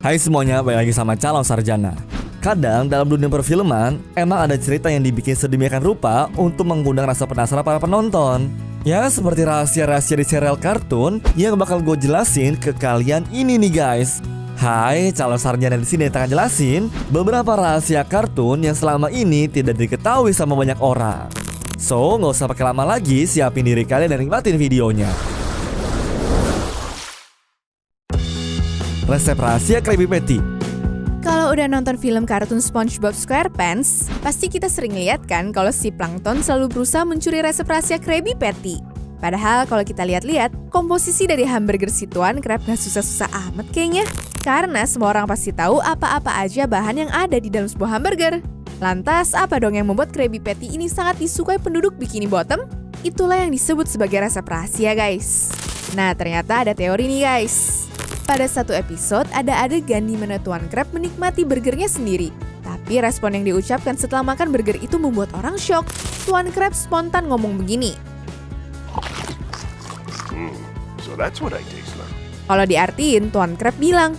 Hai semuanya, balik lagi sama Calon Sarjana. Kadang dalam dunia perfilman, emang ada cerita yang dibikin sedemikian rupa untuk mengundang rasa penasaran para penonton. Ya, seperti rahasia-rahasia di serial kartun yang bakal gue jelasin ke kalian ini nih guys. Hai, Calon Sarjana di sini akan jelasin beberapa rahasia kartun yang selama ini tidak diketahui sama banyak orang. So, nggak usah pakai lama lagi, siapin diri kalian dan nikmatin videonya. Resep rahasia Krabby Patty. Kalau udah nonton film kartun SpongeBob SquarePants, pasti kita sering lihat kan kalau si Plankton selalu berusaha mencuri resep rahasia Krabby Patty. Padahal kalau kita lihat-lihat, komposisi dari hamburger si Tuan Crab gak susah-susah amat kayaknya. Karena semua orang pasti tahu apa-apa aja bahan yang ada di dalam sebuah hamburger. Lantas, apa dong yang membuat Krabby Patty ini sangat disukai penduduk Bikini Bottom? Itulah yang disebut sebagai resep rahasia guys. Nah, ternyata ada teori nih guys. Pada satu episode, ada adegan di mana Tuan Crab menikmati burgernya sendiri. Tapi respon yang diucapkan setelah makan burger itu membuat orang shock. Tuan Crab spontan ngomong begini. So that's what I taste like. Kalau diartiin, Tuan Crab bilang,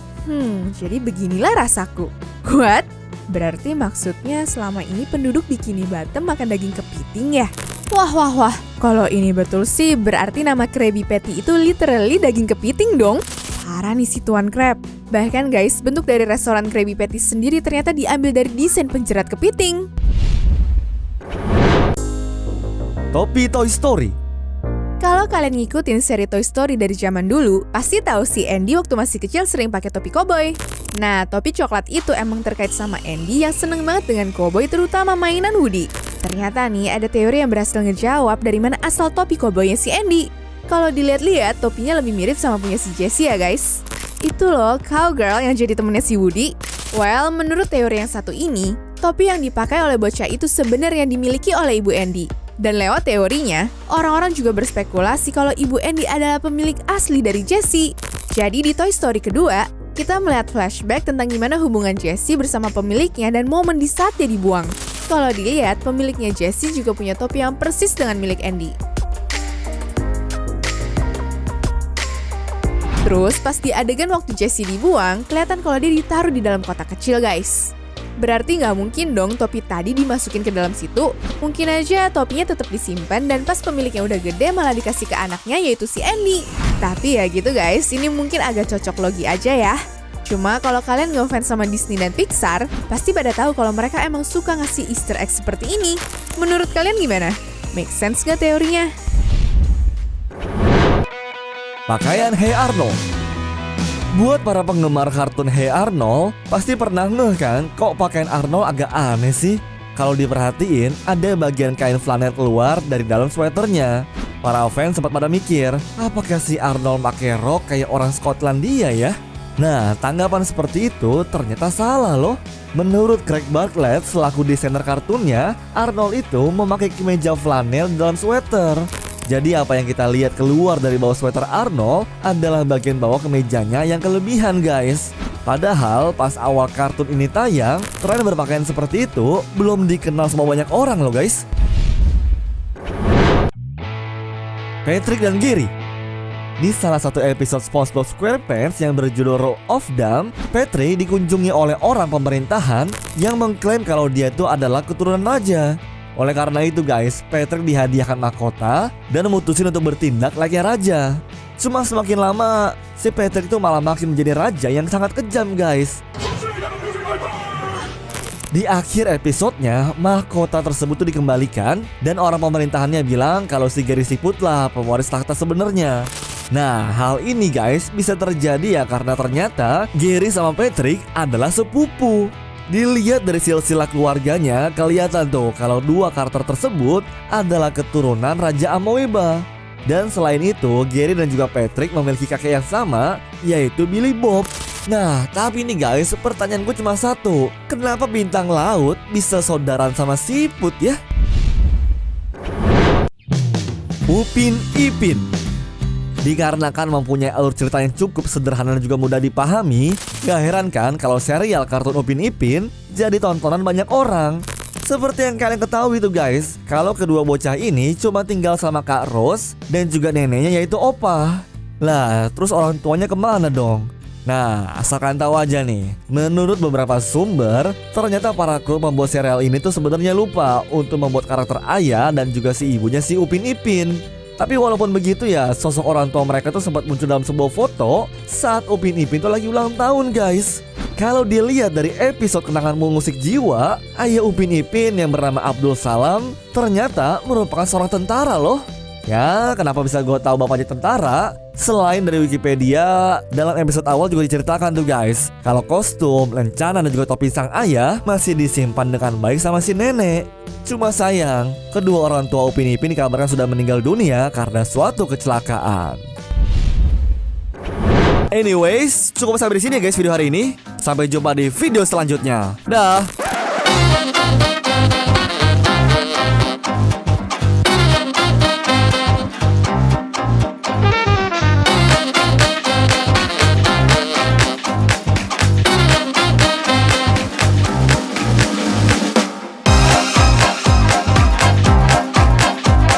jadi beginilah rasaku. What? Berarti maksudnya selama ini penduduk Bikini Bottom makan daging kepiting ya? Wah. Kalau ini betul sih, berarti nama Krabby Patty itu literally daging kepiting dong. Parah nih si Tuan Crab. Bahkan guys, bentuk dari restoran Krabby Patty sendiri ternyata diambil dari desain penjerat kepiting. Topi Toy Story. Kalau kalian ngikutin seri Toy Story dari zaman dulu, pasti tahu si Andy waktu masih kecil sering pakai topi koboi. Nah, topi coklat itu emang terkait sama Andy yang seneng banget dengan koboi, terutama mainan Woody. Ternyata nih ada teori yang berhasil ngejawab dari mana asal topi koboinya si Andy. Kalau dilihat-lihat, topinya lebih mirip sama punya si Jessie ya guys. Itu loh, cowgirl yang jadi temennya si Woody. Well, menurut teori yang satu ini, topi yang dipakai oleh bocah itu sebenarnya dimiliki oleh ibu Andy. Dan lewat teorinya, orang-orang juga berspekulasi kalau ibu Andy adalah pemilik asli dari Jessie. Jadi di Toy Story kedua, kita melihat flashback tentang gimana hubungan Jessie bersama pemiliknya dan momen di saat dia dibuang. Kalau dilihat, pemiliknya Jessie juga punya topi yang persis dengan milik Andy. Terus pas di adegan waktu Jessie dibuang, kelihatan kalau dia ditaruh di dalam kotak kecil guys. Berarti nggak mungkin dong topi tadi dimasukin ke dalam situ. Mungkin aja topinya tetap disimpan dan pas pemiliknya udah gede malah dikasih ke anaknya yaitu si Andy. Tapi ya gitu guys, ini mungkin agak cocok logi aja ya. Cuma kalau kalian ngefans sama Disney dan Pixar, pasti pada tahu kalau mereka emang suka ngasih Easter egg seperti ini. Menurut kalian gimana? Make sense nggak teorinya? Pakaian Hey Arnold. Buat para penggemar kartun Hey Arnold, pasti pernah ngeh kan kok pakaian Arnold agak aneh sih? Kalau diperhatiin, ada bagian kain flanel keluar dari dalam sweaternya. Para fans sempat pada mikir, apakah si Arnold pakai rok kayak orang Skotlandia ya? Nah, tanggapan seperti itu ternyata salah loh. Menurut Craig Bartlett selaku desainer kartunnya, Arnold itu memakai kemeja flanel dalam sweater. Jadi apa yang kita lihat keluar dari bawah sweater Arnold adalah bagian bawah kemejanya yang kelebihan guys. Padahal pas awal kartun ini tayang, tren berpakaian seperti itu belum dikenal sama banyak orang loh guys. Patrick dan Gary. Di salah satu episode SpongeBob SquarePants yang berjudul Row of Dam, Patrick dikunjungi oleh orang pemerintahan yang mengklaim kalau dia itu adalah keturunan raja. Oleh karena itu guys, Patrick dihadiahkan mahkota dan memutusin untuk bertindak layaknya raja. Cuma semakin lama, si Patrick itu malah makin menjadi raja yang sangat kejam guys. Di akhir episodenya, mahkota tersebut itu dikembalikan dan orang pemerintahannya bilang kalau si Gary Siput lah pewaris takhta sebenarnya. Nah, hal ini guys bisa terjadi ya karena ternyata Gary sama Patrick adalah sepupu. Dilihat dari silsilah keluarganya, kelihatan tuh kalau dua karakter tersebut adalah keturunan Raja Amoeba. Dan selain itu, Gary dan juga Patrick memiliki kakek yang sama, yaitu Billy Bob. Nah, tapi nih guys, pertanyaanku cuma satu. Kenapa bintang laut bisa saudaraan sama siput ya? Upin Ipin. Dikarenakan mempunyai alur cerita yang cukup sederhana dan juga mudah dipahami, gak heran kan kalau serial kartun Upin Ipin jadi tontonan banyak orang. Seperti yang kalian ketahui tuh guys, kalau kedua bocah ini cuma tinggal sama Kak Rose dan juga neneknya yaitu Opa. Lah, terus orang tuanya kemana dong? Nah, asalkan tahu aja nih, menurut beberapa sumber, ternyata para kru pembuat serial ini tuh sebenarnya lupa untuk membuat karakter ayah dan juga si ibunya si Upin Ipin. Tapi walaupun begitu ya, sosok orang tua mereka tuh sempat muncul dalam sebuah foto saat Upin Ipin tuh lagi ulang tahun, guys. Kalau dilihat dari episode Kenangan Mengusik Jiwa, ayah Upin Ipin yang bernama Abdul Salam ternyata merupakan seorang tentara loh. Ya, kenapa bisa gue tahu bapaknya tentara? Selain dari Wikipedia, dalam episode awal juga diceritakan tuh guys, kalau kostum, lencana dan juga topi sang ayah masih disimpan dengan baik sama si nenek. Cuma sayang, kedua orang tua Upin Ipin dikabarkan sudah meninggal dunia karena suatu kecelakaan. Anyways, cukup sampai di sini ya guys video hari ini. Sampai jumpa di video selanjutnya. Dah.